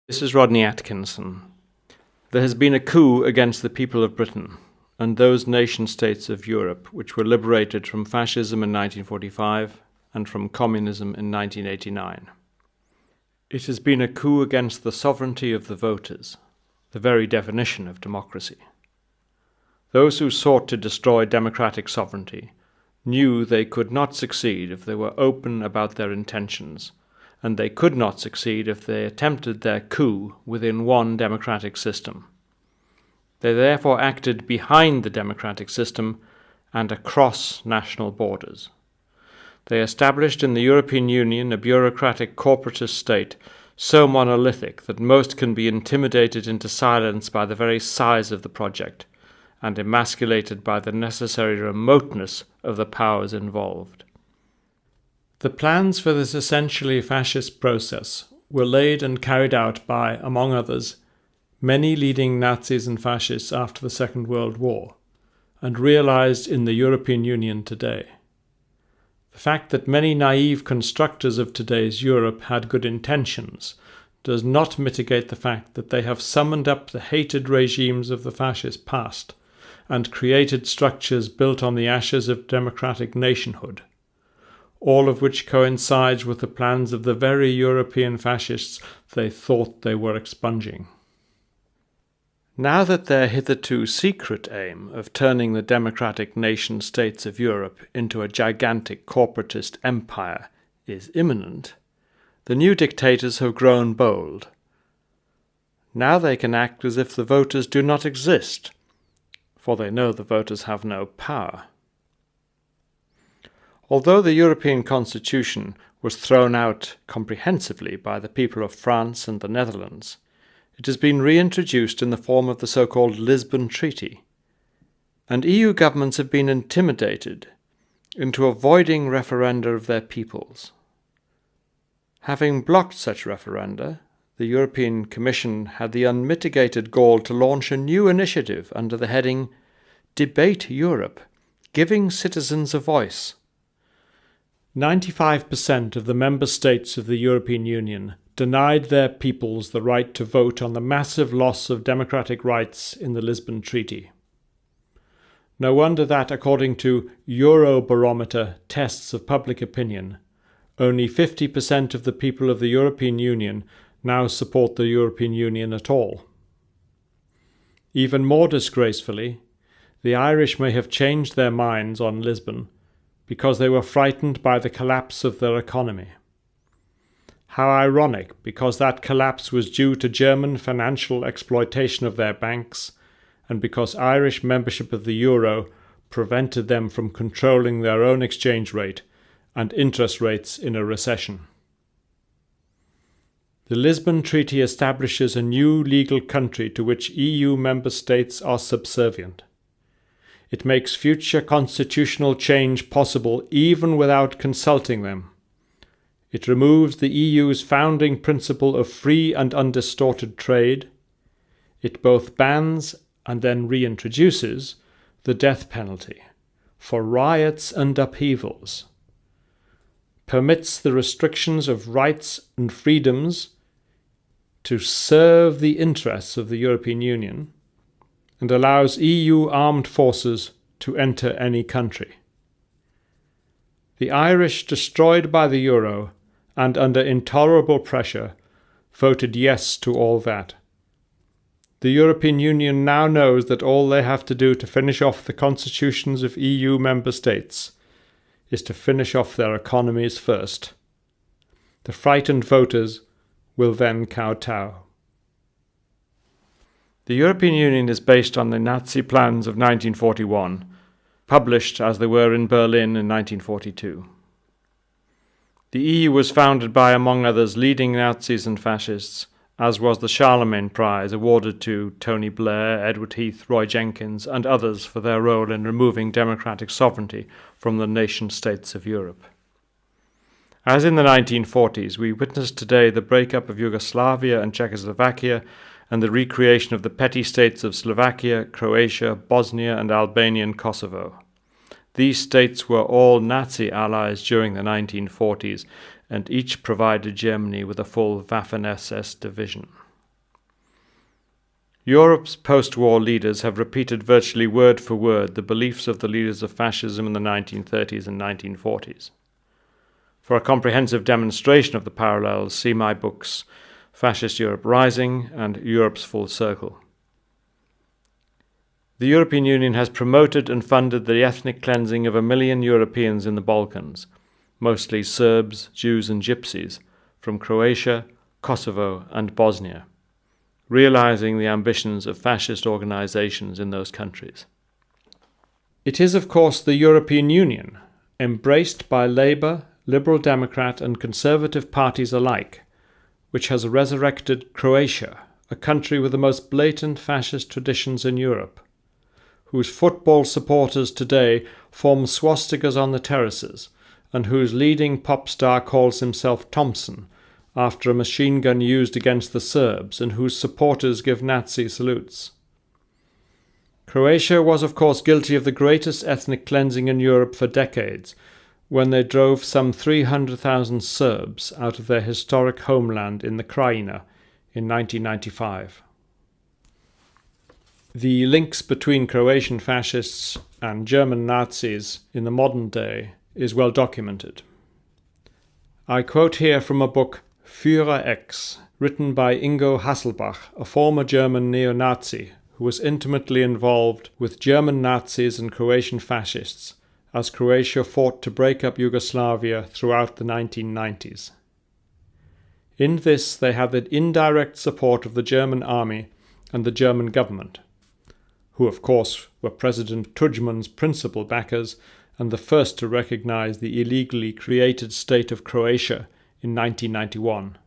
This is Rodney Atkinson. There has been a coup against the people of Britain and those nation-states of Europe which were liberated from fascism in 1945 and from communism in 1989. It has been a coup against the sovereignty of the voters, the very definition of democracy. Those who sought to destroy democratic sovereignty knew they could not succeed if they were open about their intentions, and they could not succeed if they attempted their coup within one democratic system. They therefore acted behind the democratic system and across national borders. They established in the European Union a bureaucratic corporatist state so monolithic that most can be intimidated into silence by the very size of the project, and emasculated by the necessary remoteness of the powers involved. The plans for this essentially fascist process were laid and carried out by, among others, many leading Nazis and fascists after the Second World War, and realized in the European Union today. The fact that many naive constructors of today's Europe had good intentions does not mitigate the fact that they have summoned up the hated regimes of the fascist past and created structures built on the ashes of democratic nationhood, all of which coincides with the plans of the very European fascists they thought they were expunging. Now that their hitherto secret aim of turning the democratic nation-states of Europe into a gigantic corporatist empire is imminent, the new dictators have grown bold. Now they can act as if the voters do not exist, for they know the voters have no power. Although the European Constitution was thrown out comprehensively by the people of France and the Netherlands, it has been reintroduced in the form of the so-called Lisbon Treaty, and EU governments have been intimidated into avoiding referenda of their peoples. Having blocked such referenda, the European Commission had the unmitigated gall to launch a new initiative under the heading Debate Europe, Giving Citizens a Voice. 95% of the member states of the European Union denied their peoples the right to vote on the massive loss of democratic rights in the Lisbon Treaty. No wonder that, according to Eurobarometer tests of public opinion, only 50% of the people of the European Union now support the European Union at all. Even more disgracefully, the Irish may have changed their minds on Lisbon because they were frightened by the collapse of their economy. How ironic, because that collapse was due to German financial exploitation of their banks, and because Irish membership of the euro prevented them from controlling their own exchange rate and interest rates in a recession. The Lisbon Treaty establishes a new legal country to which EU member states are subservient. It makes future constitutional change possible even without consulting them. It removes the EU's founding principle of free and undistorted trade. It both bans and then reintroduces the death penalty for riots and upheavals, permits the restrictions of rights and freedoms to serve the interests of the European Union, and allows EU armed forces to enter any country. The Irish, destroyed by the euro and under intolerable pressure, voted yes to all that. The European Union now knows that all they have to do to finish off the constitutions of EU member states is to finish off their economies first. The frightened voters will then kowtow. The European Union is based on the Nazi plans of 1941, published as they were in Berlin in 1942. The EU was founded by, among others, leading Nazis and fascists, as was the Charlemagne Prize awarded to Tony Blair, Edward Heath, Roy Jenkins, and others for their role in removing democratic sovereignty from the nation-states of Europe. As in the 1940s, we witness today the breakup of Yugoslavia and Czechoslovakia and the recreation of the petty states of Slovakia, Croatia, Bosnia, and Albania and Kosovo. These states were all Nazi allies during the 1940s, and each provided Germany with a full Waffen-SS division. Europe's post-war leaders have repeated virtually word for word the beliefs of the leaders of fascism in the 1930s and 1940s. For a comprehensive demonstration of the parallels, see my books Fascist Europe Rising and Europe's Full Circle. The European Union has promoted and funded the ethnic cleansing of 1 million Europeans in the Balkans, mostly Serbs, Jews and Gypsies, from Croatia, Kosovo and Bosnia, realizing the ambitions of fascist organizations in those countries. It is, of course, the European Union, embraced by Labour, Liberal Democrat and Conservative parties alike, which has resurrected Croatia, a country with the most blatant fascist traditions in Europe, whose football supporters today form swastikas on the terraces, and whose leading pop star calls himself Thompson, after a machine gun used against the Serbs, and whose supporters give Nazi salutes. Croatia was, of course, guilty of the greatest ethnic cleansing in Europe for decades, when they drove some 300,000 Serbs out of their historic homeland in the Krajina in 1995. The links between Croatian fascists and German Nazis in the modern day is well documented. I quote here from a book, Führer X, written by Ingo Hasselbach, a former German neo-Nazi who was intimately involved with German Nazis and Croatian fascists as Croatia fought to break up Yugoslavia throughout the 1990s. In this they had the indirect support of the German army and the German government, who of course were President Tudjman's principal backers and the first to recognize the illegally created state of Croatia in 1991.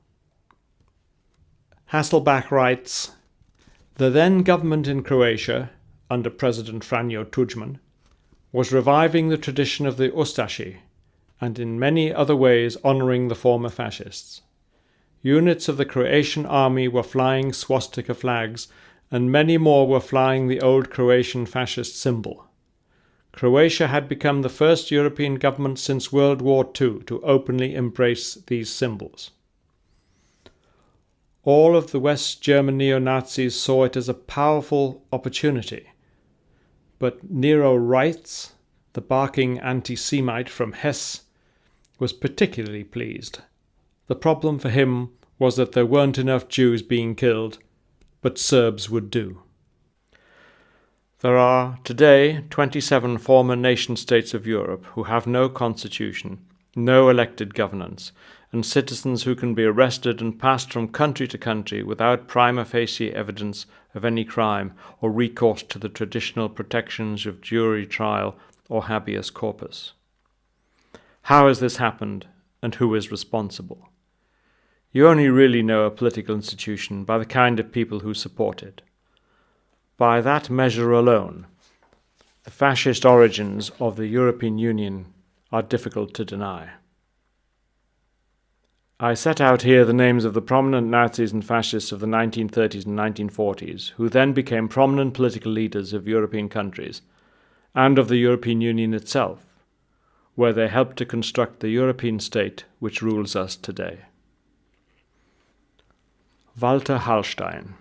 Hasselbach writes, "The then government in Croatia, under President Franjo Tudjman, was reviving the tradition of the Ustashi, and in many other ways honouring the former fascists. Units of the Croatian army were flying swastika flags, and many more were flying the old Croatian fascist symbol. Croatia had become the first European government since World War II to openly embrace these symbols. All of the West German neo-Nazis saw it as a powerful opportunity. But Nero Reitz, the barking anti-Semite from Hesse, was particularly pleased. The problem for him was that there weren't enough Jews being killed, but Serbs would do." There are today 27 former nation-states of Europe who have no constitution, no elected governance, and citizens who can be arrested and passed from country to country without prima facie evidence of any crime or recourse to the traditional protections of jury trial or habeas corpus. How has this happened, and who is responsible? You only really know a political institution by the kind of people who support it. By that measure alone, the fascist origins of the European Union are difficult to deny. I set out here the names of the prominent Nazis and fascists of the 1930s and 1940s, who then became prominent political leaders of European countries, and of the European Union itself, where they helped to construct the European state which rules us today. Walter Hallstein.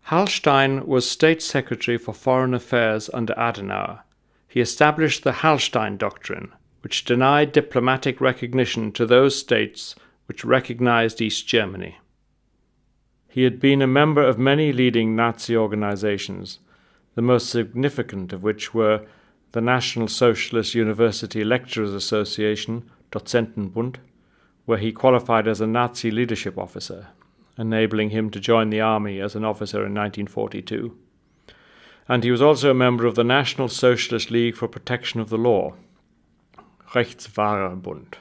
Hallstein was State Secretary for Foreign Affairs under Adenauer. He established the Hallstein Doctrine, which denied diplomatic recognition to those states which recognized East Germany. He had been a member of many leading Nazi organizations, the most significant of which were the National Socialist University Lecturers Association, Dozentenbund, where he qualified as a Nazi leadership officer, enabling him to join the army as an officer in 1942. And he was also a member of the National Socialist League for Protection of the Law, Rechtswahrerbund.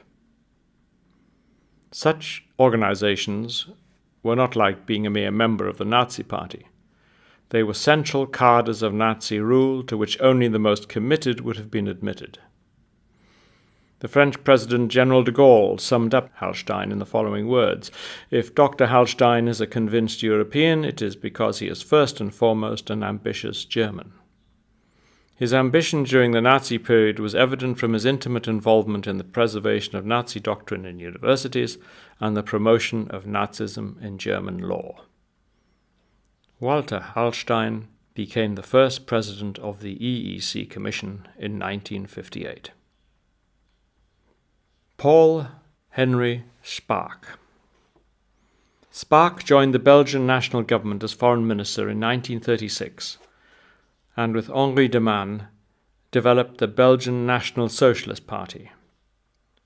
Such organizations were not like being a mere member of the Nazi Party. They were central cadres of Nazi rule to which only the most committed would have been admitted. The French President General de Gaulle summed up Hallstein in the following words: "If Dr. Hallstein is a convinced European, it is because he is first and foremost an ambitious German." His ambition during the Nazi period was evident from his intimate involvement in the preservation of Nazi doctrine in universities and the promotion of Nazism in German law. Walter Hallstein became the first president of the EEC Commission in 1958. Paul Henry Spaak. Spaak joined the Belgian national government as foreign minister in 1936 and with Henri de Man developed the Belgian National Socialist Party.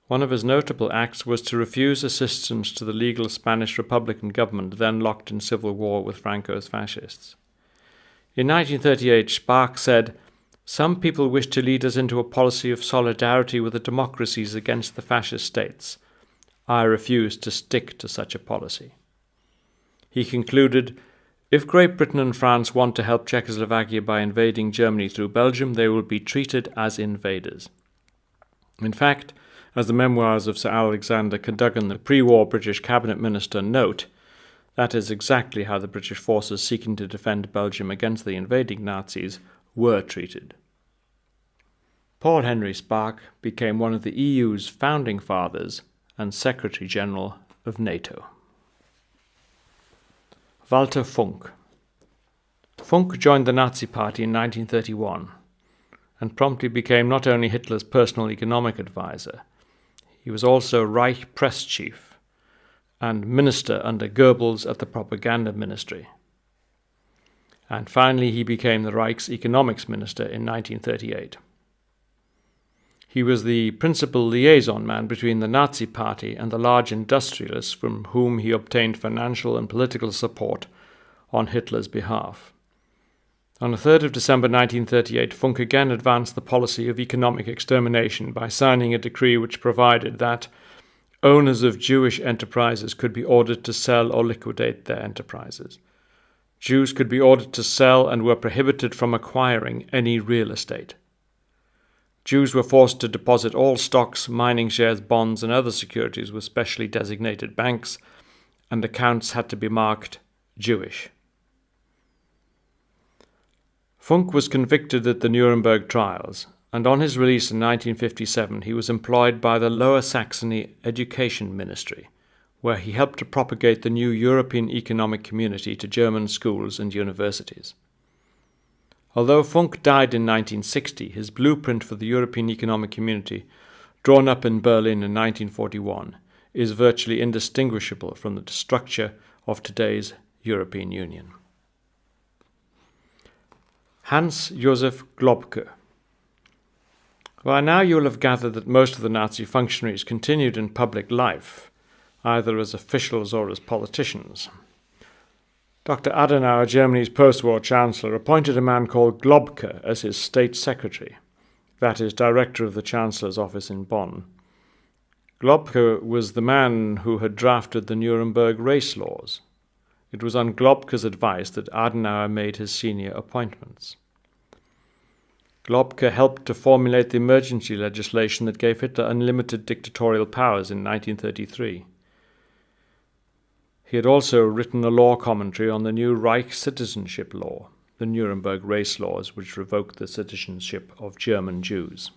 One of his notable acts was to refuse assistance to the legal Spanish Republican government then locked in civil war with Franco's fascists. In 1938, Spaak said, "Some people wish to lead us into a policy of solidarity with the democracies against the fascist states. I refuse to stick to such a policy." He concluded, "If Great Britain and France want to help Czechoslovakia by invading Germany through Belgium, they will be treated as invaders." In fact, as the memoirs of Sir Alexander Cadogan, the pre-war British cabinet minister, note, that is exactly how the British forces seeking to defend Belgium against the invading Nazis were treated. Paul Henry Spaak became one of the EU's founding fathers and Secretary General of NATO. Walter Funk. Funk joined the Nazi Party in 1931 and promptly became not only Hitler's personal economic advisor, he was also Reich press chief and minister under Goebbels at the propaganda ministry. And finally he became the Reich's economics minister in 1938. He was the principal liaison man between the Nazi Party and the large industrialists from whom he obtained financial and political support on Hitler's behalf. On the 3rd of December 1938, Funk again advanced the policy of economic extermination by signing a decree which provided that owners of Jewish enterprises could be ordered to sell or liquidate their enterprises. Jews could be ordered to sell and were prohibited from acquiring any real estate. Jews were forced to deposit all stocks, mining shares, bonds, and other securities with specially designated banks, and accounts had to be marked Jewish. Funk was convicted at the Nuremberg trials, and on his release in 1957 he was employed by the Lower Saxony Education Ministry, where he helped to propagate the new European Economic Community to German schools and universities. Although Funk died in 1960, his blueprint for the European Economic Community, drawn up in Berlin in 1941, is virtually indistinguishable from the structure of today's European Union. Hans Josef Globke. By now you will have gathered that most of the Nazi functionaries continued in public life, either as officials or as politicians. Dr. Adenauer, Germany's post-war chancellor, appointed a man called Globke as his state secretary, that is, director of the chancellor's office in Bonn. Globke was the man who had drafted the Nuremberg race laws. It was on Globke's advice that Adenauer made his senior appointments. Globke helped to formulate the emergency legislation that gave Hitler unlimited dictatorial powers in 1933. He had also written a law commentary on the new Reich citizenship law, the Nuremberg race laws, which revoked the citizenship of German Jews.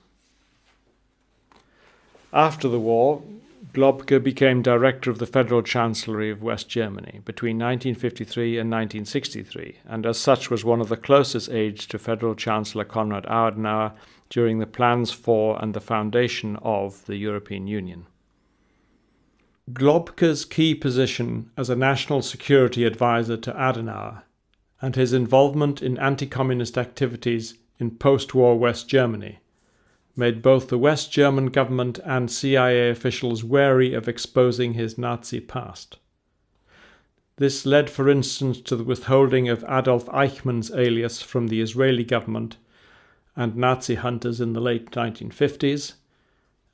After the war, Globke became director of the Federal Chancellery of West Germany between 1953 and 1963, and as such was one of the closest aides to Federal Chancellor Konrad Adenauer during the plans for and the foundation of the European Union. Globke's key position as a national security advisor to Adenauer and his involvement in anti-communist activities in post-war West Germany made both the West German government and CIA officials wary of exposing his Nazi past. This led, for instance, to the withholding of Adolf Eichmann's alias from the Israeli government and Nazi hunters in the late 1950s,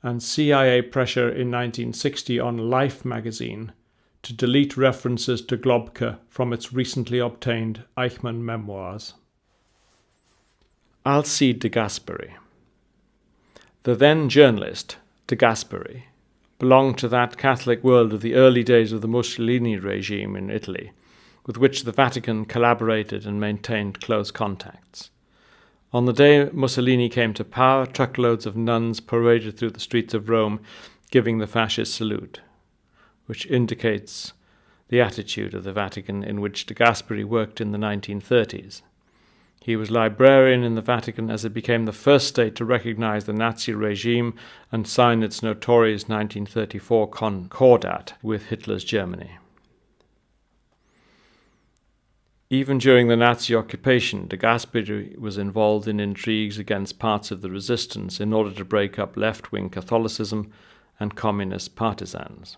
and CIA pressure in 1960 on Life magazine to delete references to Globke from its recently obtained Eichmann memoirs. Alcide de Gasperi. The then journalist, de Gasperi, belonged to that Catholic world of the early days of the Mussolini regime in Italy, with which the Vatican collaborated and maintained close contacts. On the day Mussolini came to power, truckloads of nuns paraded through the streets of Rome, giving the fascist salute, which indicates the attitude of the Vatican in which de Gasperi worked in the 1930s. He was librarian in the Vatican as it became the first state to recognize the Nazi regime and sign its notorious 1934 Concordat with Hitler's Germany. Even during the Nazi occupation, de Gasperi was involved in intrigues against parts of the resistance in order to break up left-wing Catholicism and communist partisans.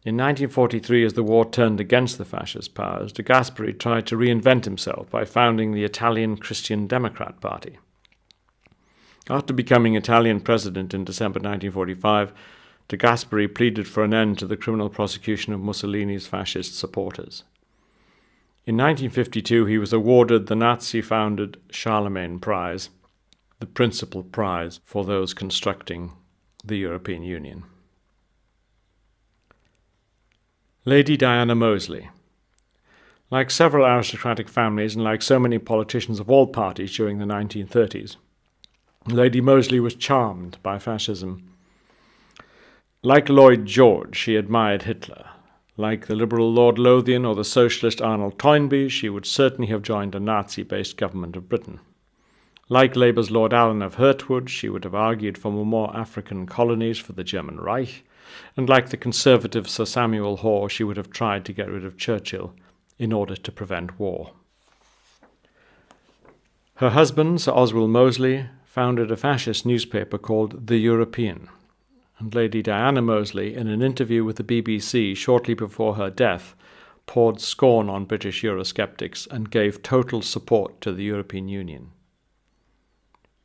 In 1943, as the war turned against the fascist powers, de Gasperi tried to reinvent himself by founding the Italian Christian Democrat Party. After becoming Italian president in December 1945, de Gasperi pleaded for an end to the criminal prosecution of Mussolini's fascist supporters. In 1952, he was awarded the Nazi-founded Charlemagne Prize, the principal prize for those constructing the European Union. Lady Diana Moseley. Like several aristocratic families and like so many politicians of all parties during the 1930s, Lady Moseley was charmed by fascism. Like Lloyd George, she admired Hitler. Like the liberal Lord Lothian or the socialist Arnold Toynbee, she would certainly have joined a Nazi-based government of Britain. Like Labour's Lord Allen of Hertwood, she would have argued for more African colonies for the German Reich, and like the conservative Sir Samuel Hoare, she would have tried to get rid of Churchill in order to prevent war. Her husband, Sir Oswald Mosley, founded a fascist newspaper called The European, and Lady Diana Moseley, in an interview with the BBC shortly before her death, poured scorn on British Eurosceptics and gave total support to the European Union.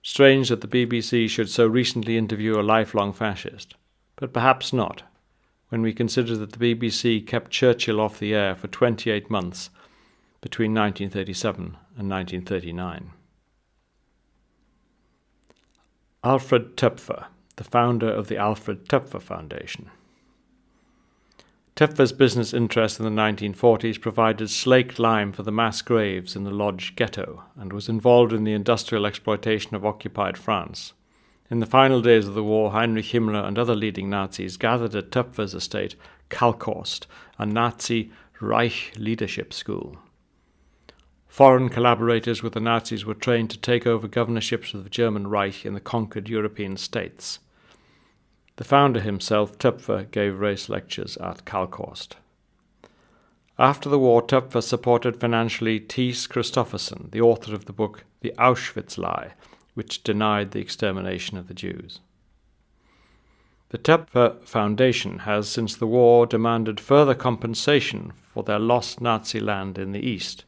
Strange that the BBC should so recently interview a lifelong fascist, but perhaps not, when we consider that the BBC kept Churchill off the air for 28 months between 1937 and 1939. Alfred Töpfer, the founder of the Alfred Töpfer Foundation. Töpfer's business interests in the 1940s provided slaked lime for the mass graves in the Lodz ghetto and was involved in the industrial exploitation of occupied France. In the final days of the war, Heinrich Himmler and other leading Nazis gathered at Töpfer's estate, Kalkhorst, a Nazi Reich leadership school. Foreign collaborators with the Nazis were trained to take over governorships of the German Reich in the conquered European states. The founder himself, Töpfer, gave race lectures at Kalkhorst. After the war, Töpfer supported financially Thies Christoffersen, the author of the book The Auschwitz Lie, which denied the extermination of the Jews. The Töpfer Foundation has, since the war, demanded further compensation for their lost Nazi land in the East.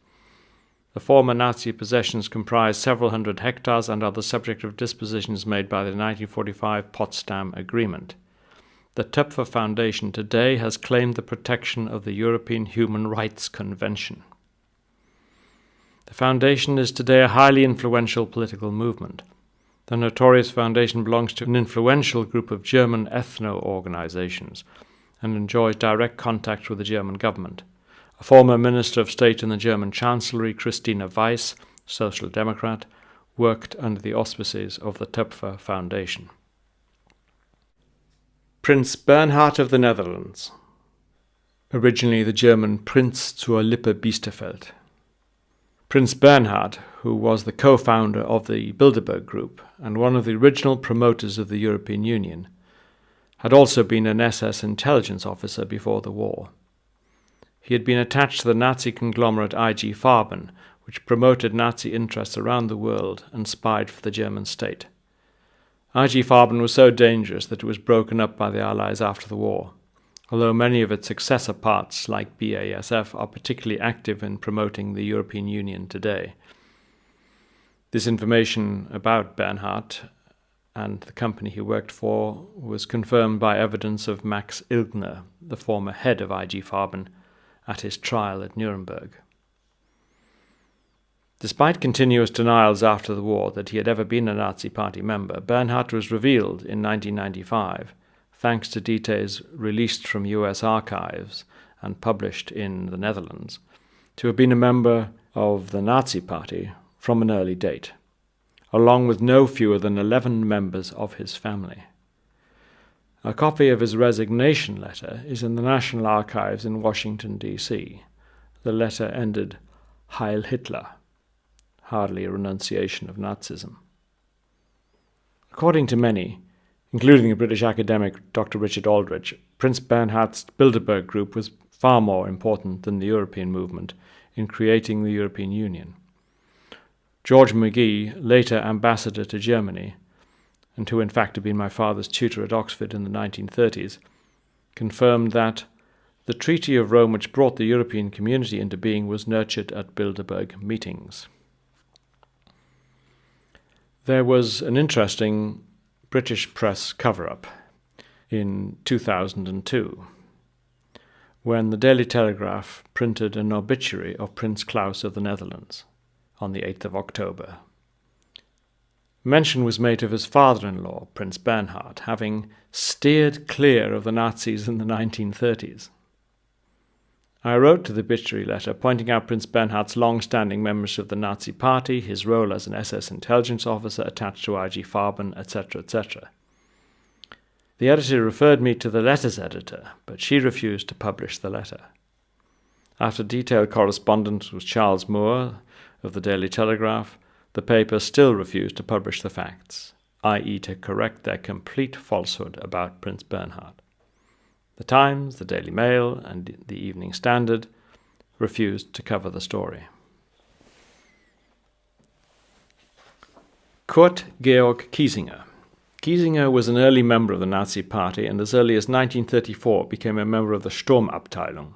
The former Nazi possessions comprise several hundred hectares and are the subject of dispositions made by the 1945 Potsdam Agreement. The Töpfer Foundation today has claimed the protection of the European Human Rights Convention. The foundation is today a highly influential political movement. The notorious foundation belongs to an influential group of German ethno-organizations and enjoys direct contact with the German government. A former Minister of State in the German Chancellery, Christina Weiss, Social Democrat, worked under the auspices of the Töpfer Foundation. Prince Bernhard of the Netherlands, originally the German Prinz zur Lippe Biesterfeld. Prince Bernhard, who was the co-founder of the Bilderberg Group and one of the original promoters of the European Union, had also been an SS intelligence officer before the war. He had been attached to the Nazi conglomerate IG Farben, which promoted Nazi interests around the world and spied for the German state. IG Farben was so dangerous that it was broken up by the Allies after the war, although many of its successor parts, like BASF, are particularly active in promoting the European Union today. This information about Bernhard and the company he worked for was confirmed by evidence of Max Ilgner, the former head of IG Farben, at his trial at Nuremberg. Despite continuous denials after the war that he had ever been a Nazi Party member, Bernhard was revealed in 1995, thanks to details released from US archives and published in the Netherlands, to have been a member of the Nazi Party from an early date, along with no fewer than 11 members of his family. A copy of his resignation letter is in the National Archives in Washington, D.C. The letter ended, "Heil Hitler," hardly a renunciation of Nazism. According to many, including the British academic Dr. Richard Aldrich, Prince Bernhard's Bilderberg Group was far more important than the European movement in creating the European Union. George McGee, later ambassador to Germany, and who in fact had been my father's tutor at Oxford in the 1930s, confirmed that the Treaty of Rome, which brought the European community into being, was nurtured at Bilderberg meetings. There was an interesting British press cover-up in 2002 when the Daily Telegraph printed an obituary of Prince Claus of the Netherlands on the 8th of October. Mention was made of his father-in-law, Prince Bernhard, having steered clear of the Nazis in the 1930s. I wrote to the obituary letter pointing out Prince Bernhard's long-standing membership of the Nazi Party, his role as an SS intelligence officer attached to IG Farben, etc., etc. The editor referred me to the letter's editor, but she refused to publish the letter. After detailed correspondence with Charles Moore of the Daily Telegraph, the paper still refused to publish the facts, i.e. to correct their complete falsehood about Prince Bernhard. The Times, the Daily Mail, and the Evening Standard refused to cover the story. Kurt Georg Kiesinger. Kiesinger was an early member of the Nazi Party and as early as 1934 became a member of the Sturmabteilung.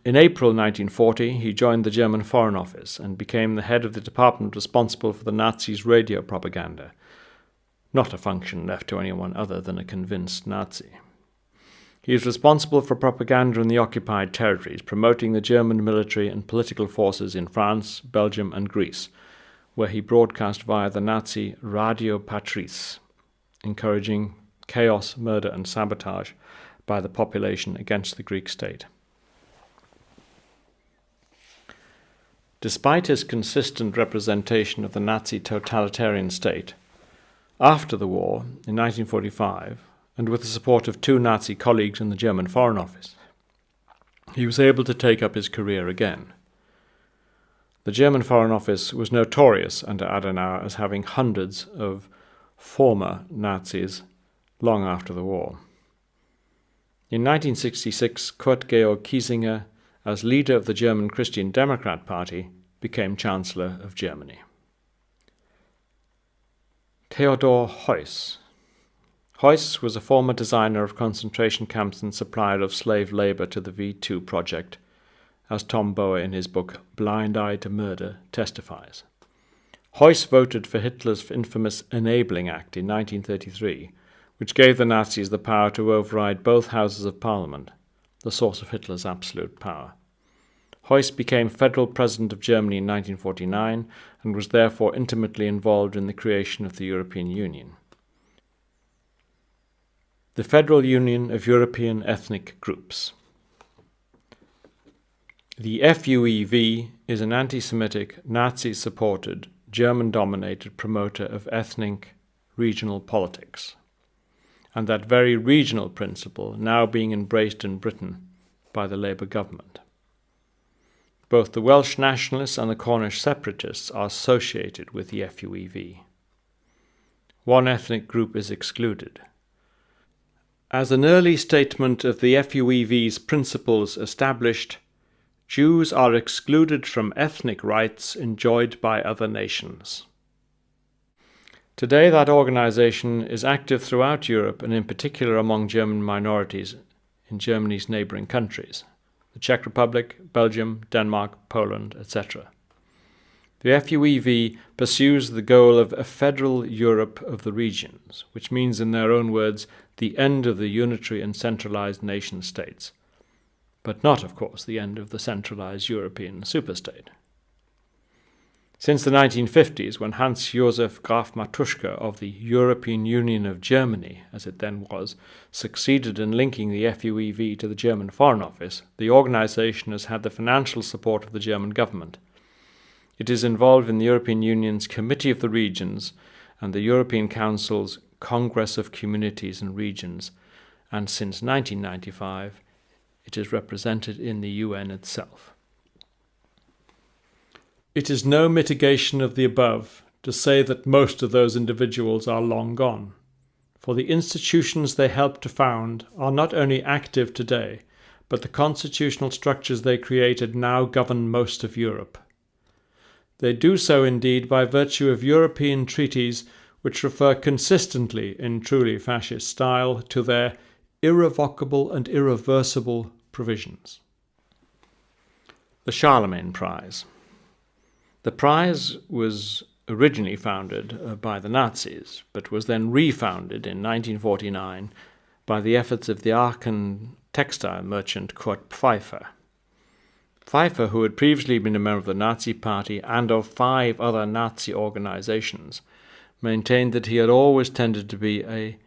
In April 1940, he joined the German Foreign Office and became the head of the department responsible for the Nazis' radio propaganda, not a function left to anyone other than a convinced Nazi. He is responsible for propaganda in the occupied territories, promoting the German military and political forces in France, Belgium, and Greece, where he broadcast via the Nazi Radio Patrice, encouraging chaos, murder, and sabotage by the population against the Greek state. Despite his consistent representation of the Nazi totalitarian state, after the war, in 1945, and with the support of two Nazi colleagues in the German Foreign Office, he was able to take up his career again. The German Foreign Office was notorious under Adenauer as having hundreds of former Nazis long after the war. In 1966, Kurt Georg Kiesinger, as leader of the German Christian Democrat Party, became Chancellor of Germany. Theodor Heuss. Heuss was a former designer of concentration camps and supplier of slave labor to the V2 project, as Tom Bower in his book Blind Eye to Murder testifies. Heuss voted for Hitler's infamous Enabling Act in 1933, which gave the Nazis the power to override both houses of parliament, the source of Hitler's absolute power. Heuss became federal president of Germany in 1949 and was therefore intimately involved in the creation of the European Union. The Federal Union of European Ethnic Groups. The FUEV is an anti-Semitic, Nazi-supported, German-dominated promoter of ethnic regional politics, and that very regional principle now being embraced in Britain by the Labour government. Both the Welsh nationalists and the Cornish separatists are associated with the FUEV. One ethnic group is excluded. As an early statement of the FUEV's principles established, Jews are excluded from ethnic rights enjoyed by other nations. Today that organization is active throughout Europe and in particular among German minorities in Germany's neighboring countries, the Czech Republic, Belgium, Denmark, Poland, etc. The FUEV pursues the goal of a federal Europe of the regions, which means in their own words the end of the unitary and centralized nation states, but not, of course, the end of the centralized European superstate. Since the 1950s, when Hans-Josef Graf Matuschka of the European Union of Germany, as it then was, succeeded in linking the FUEV to the German Foreign Office, the organization has had the financial support of the German government. It is involved in the European Union's Committee of the Regions and the European Council's Congress of Communities and Regions, and since 1995 it is represented in the UN itself. It is no mitigation of the above to say that most of those individuals are long gone, for the institutions they helped to found are not only active today, but the constitutional structures they created now govern most of Europe. They do so indeed by virtue of European treaties which refer consistently in truly fascist style to their irrevocable and irreversible provisions. The Charlemagne Prize. The prize was originally founded by the Nazis, but was then refounded in 1949 by the efforts of the Aachen textile merchant Kurt Pfeiffer. Pfeiffer, who had previously been a member of the Nazi Party and of 5 other Nazi organizations, maintained that he had always tended to be a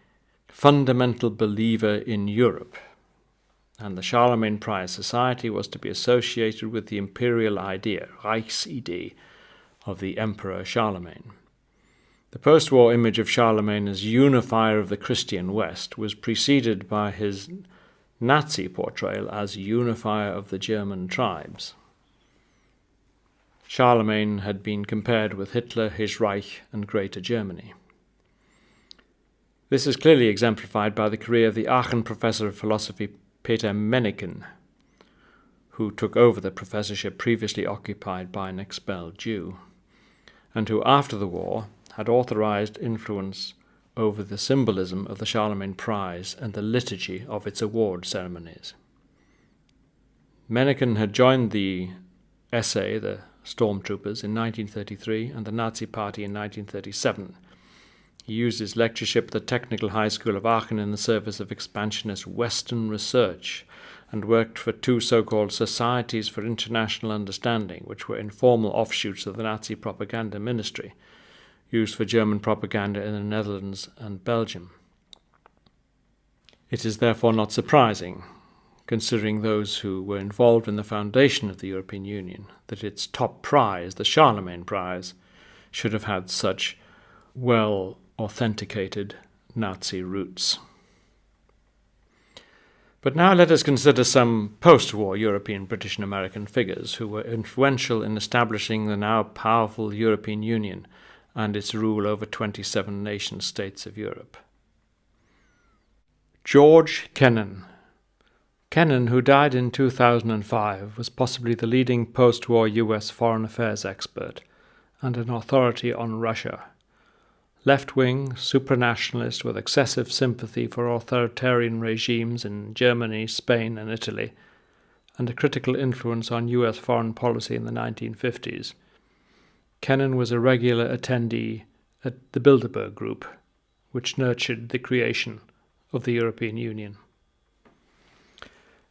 fundamental believer in Europe, and the Charlemagne Prize Society was to be associated with the imperial idea, Reichsidee, of the Emperor Charlemagne. The post-war image of Charlemagne as unifier of the Christian West was preceded by his Nazi portrayal as unifier of the German tribes. Charlemagne had been compared with Hitler, his Reich, and Greater Germany. This is clearly exemplified by the career of the Aachen professor of philosophy Peter Menneken, who took over the professorship previously occupied by an expelled Jew, and who after the war had authorized influence over the symbolism of the Charlemagne Prize and the liturgy of its award ceremonies. Menneken had joined the SA, the Stormtroopers, in 1933 and the Nazi Party in 1937. He used his lectureship at the Technical High School of Aachen in the service of expansionist Western research, and worked for 2 so-called Societies for International Understanding, which were informal offshoots of the Nazi propaganda ministry, used for German propaganda in the Netherlands and Belgium. It is therefore not surprising, considering those who were involved in the foundation of the European Union, that its top prize, the Charlemagne Prize, should have had such well-authenticated Nazi roots. But now let us consider some post-war European, British and American figures who were influential in establishing the now powerful European Union and its rule over 27 nation-states of Europe. George Kennan. Kennan, who died in 2005, was possibly the leading post-war US foreign affairs expert and an authority on Russia. Left-wing, supranationalist with excessive sympathy for authoritarian regimes in Germany, Spain and Italy, and a critical influence on US foreign policy in the 1950s. Kennan was a regular attendee at the Bilderberg Group, which nurtured the creation of the European Union.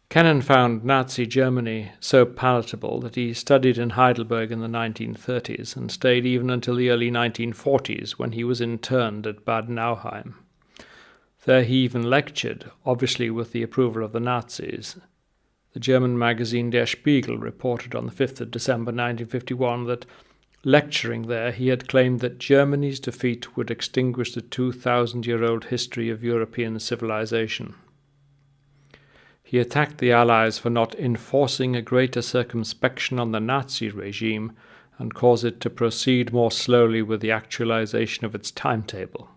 Kennan found Nazi Germany so palatable that he studied in Heidelberg in the 1930s and stayed even until the early 1940s when he was interned at Bad Nauheim. There he even lectured, obviously with the approval of the Nazis. The German magazine Der Spiegel reported on the 5th of December 1951 that, lecturing there, he had claimed that Germany's defeat would extinguish the 2,000-year-old history of European civilization. He attacked the Allies for not enforcing a greater circumspection on the Nazi regime and caused it to proceed more slowly with the actualization of its timetable.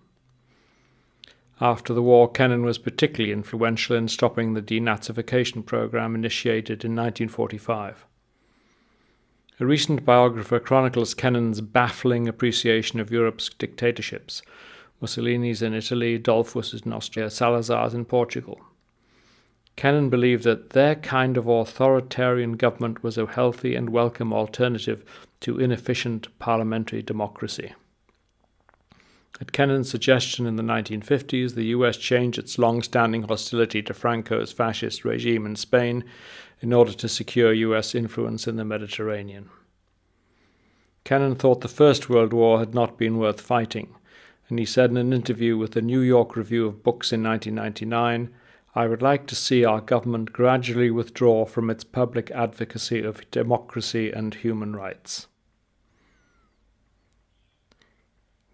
After the war, Kennan was particularly influential in stopping the denazification program initiated in 1945. A recent biographer chronicles Kennan's baffling appreciation of Europe's dictatorships, Mussolini's in Italy, Dollfuss's in Austria, Salazar's in Portugal. Kennan believed that their kind of authoritarian government was a healthy and welcome alternative to inefficient parliamentary democracy. At Kennan's suggestion in the 1950s, the US changed its long-standing hostility to Franco's fascist regime in Spain in order to secure US influence in the Mediterranean. Kennan thought the First World War had not been worth fighting, and he said in an interview with the New York Review of Books in 1999, "I would like to see our government gradually withdraw from its public advocacy of democracy and human rights."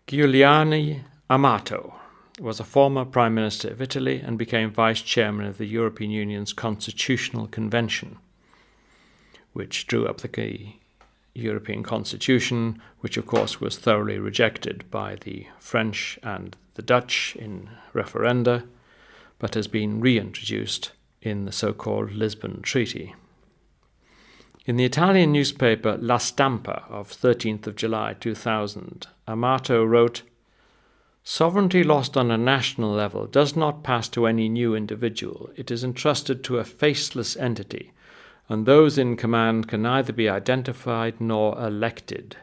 Giuliano Amato. was a former Prime Minister of Italy and became Vice Chairman of the European Union's Constitutional Convention, which drew up the European Constitution, which of course was thoroughly rejected by the French and the Dutch in referenda, but has been reintroduced in the so-called Lisbon Treaty. In the Italian newspaper La Stampa of 13th of July 2000, Amato wrote, "Sovereignty lost on a national level does not pass to any new individual. It is entrusted to a faceless entity, and those in command can neither be identified nor elected.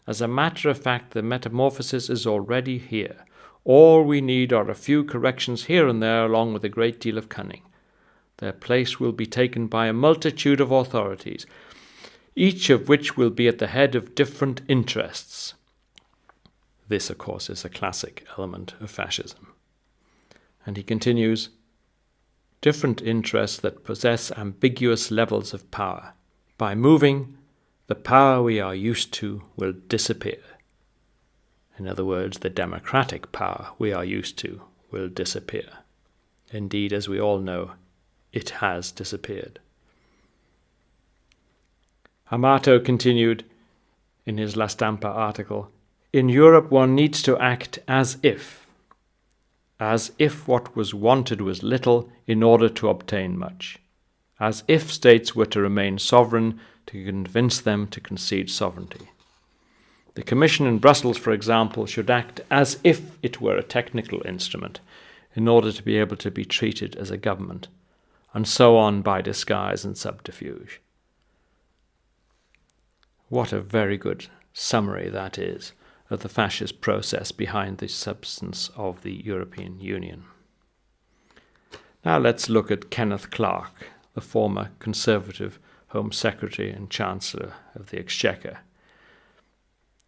As a matter of fact, the metamorphosis is already here. All we need are a few corrections here and there, along with a great deal of cunning. Their place will be taken by a multitude of authorities, each of which will be at the head of different interests." This, of course, is a classic element of fascism. And he continues, "Different interests that possess ambiguous levels of power. By moving, the power we are used to will disappear." In other words, the democratic power we are used to will disappear. Indeed, as we all know, it has disappeared. Amato continued in his La Stampa article, "In Europe one needs to act as if what was wanted was little in order to obtain much, as if states were to remain sovereign to convince them to concede sovereignty. The Commission in Brussels, for example, should act as if it were a technical instrument in order to be able to be treated as a government, and so on by disguise and subterfuge." What a very good summary that is of the fascist process behind the substance of the European Union. Now let's look at Kenneth Clarke, the former Conservative Home Secretary and Chancellor of the Exchequer.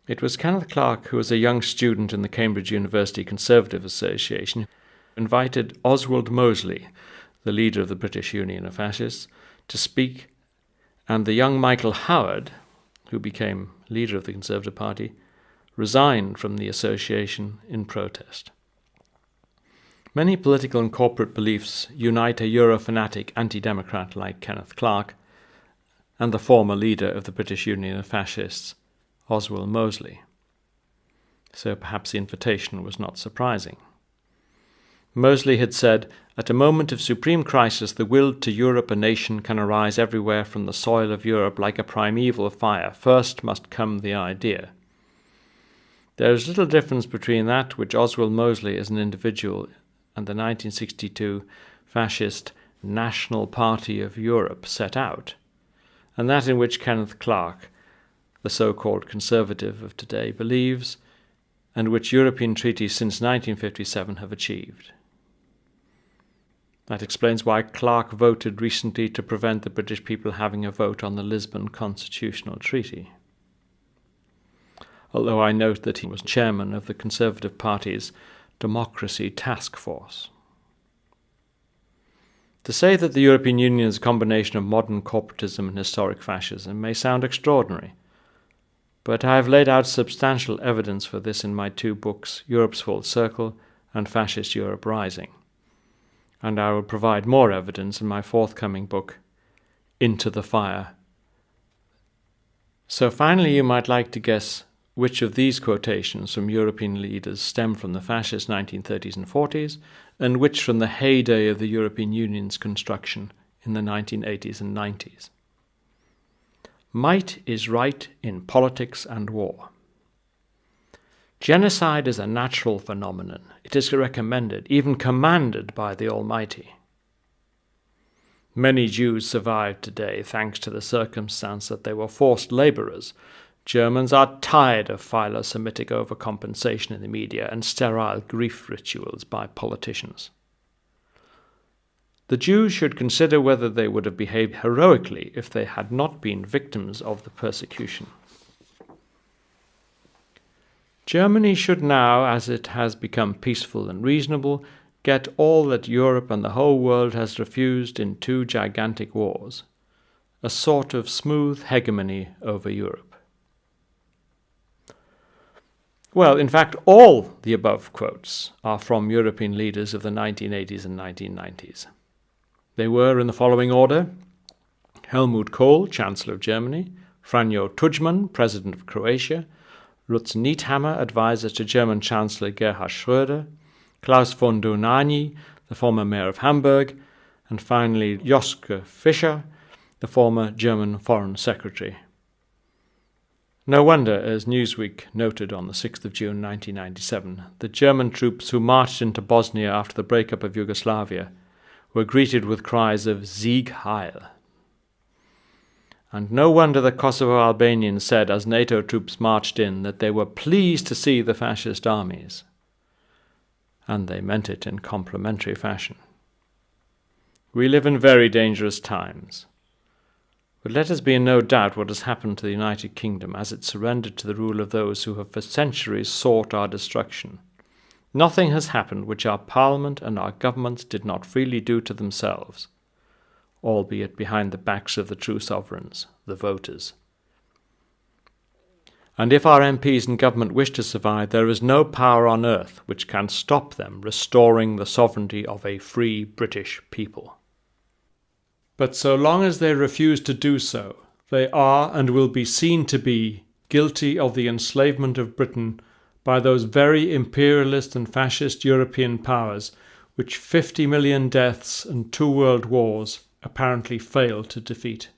It was Kenneth Clarke, who was a young student in the Cambridge University Conservative Association, who invited Oswald Mosley, the leader of the British Union of Fascists, to speak, and the young Michael Howard, who became leader of the Conservative Party, resigned from the association in protest. Many political and corporate beliefs unite a Euro-fanatic anti-democrat like Kenneth Clarke and the former leader of the British Union of Fascists, Oswald Mosley. So perhaps the invitation was not surprising. Mosley had said, "At a moment of supreme crisis, the will to Europe a nation can arise everywhere from the soil of Europe like a primeval fire. First must come the idea." There is little difference between that which Oswald Mosley as an individual and the 1962 fascist National Party of Europe set out, and that in which Kenneth Clarke, the so-called conservative of today, believes, and which European treaties since 1957 have achieved. That explains why Clarke voted recently to prevent the British people having a vote on the Lisbon Constitutional Treaty. Although I note that he was chairman of the Conservative Party's Democracy Task Force. To say that the European Union is a combination of modern corporatism and historic fascism may sound extraordinary, but I have laid out substantial evidence for this in my two books, Europe's Full Circle and Fascist Europe Rising, and I will provide more evidence in my forthcoming book, Into the Fire. So finally, you might like to guess which of these quotations from European leaders stem from the fascist 1930s and 40s, and which from the heyday of the European Union's construction in the 1980s and 90s. Might is right in politics and war. Genocide is a natural phenomenon. It is recommended, even commanded by the Almighty. Many Jews survive today thanks to the circumstance that they were forced laborers. Germans are tired of philo-Semitic overcompensation in the media and sterile grief rituals by politicians. The Jews should consider whether they would have behaved heroically if they had not been victims of the persecution. Germany should now, as it has become peaceful and reasonable, get all that Europe and the whole world has refused in two gigantic wars, a sort of smooth hegemony over Europe. Well, in fact, all the above quotes are from European leaders of the 1980s and 1990s. They were in the following order: Helmut Kohl, Chancellor of Germany; Franjo Tudjman, President of Croatia; Lutz Niethammer, advisor to German Chancellor Gerhard Schröder; Klaus von Dohnanyi, the former mayor of Hamburg; and finally Joschka Fischer, the former German Foreign Secretary. No wonder, as Newsweek noted on the 6th of June 1997, the German troops who marched into Bosnia after the breakup of Yugoslavia were greeted with cries of Sieg Heil. And no wonder the Kosovo Albanians said as NATO troops marched in that they were pleased to see the fascist armies. And they meant it in complimentary fashion. We live in very dangerous times. But let us be in no doubt what has happened to the United Kingdom as it surrendered to the rule of those who have for centuries sought our destruction. Nothing has happened which our Parliament and our governments did not freely do to themselves, albeit behind the backs of the true sovereigns, the voters. And if our MPs and government wish to survive, there is no power on earth which can stop them restoring the sovereignty of a free British people. But so long as they refuse to do so, they are and will be seen to be guilty of the enslavement of Britain by those very imperialist and fascist European powers which 50 million deaths and 2 world wars apparently failed to defeat.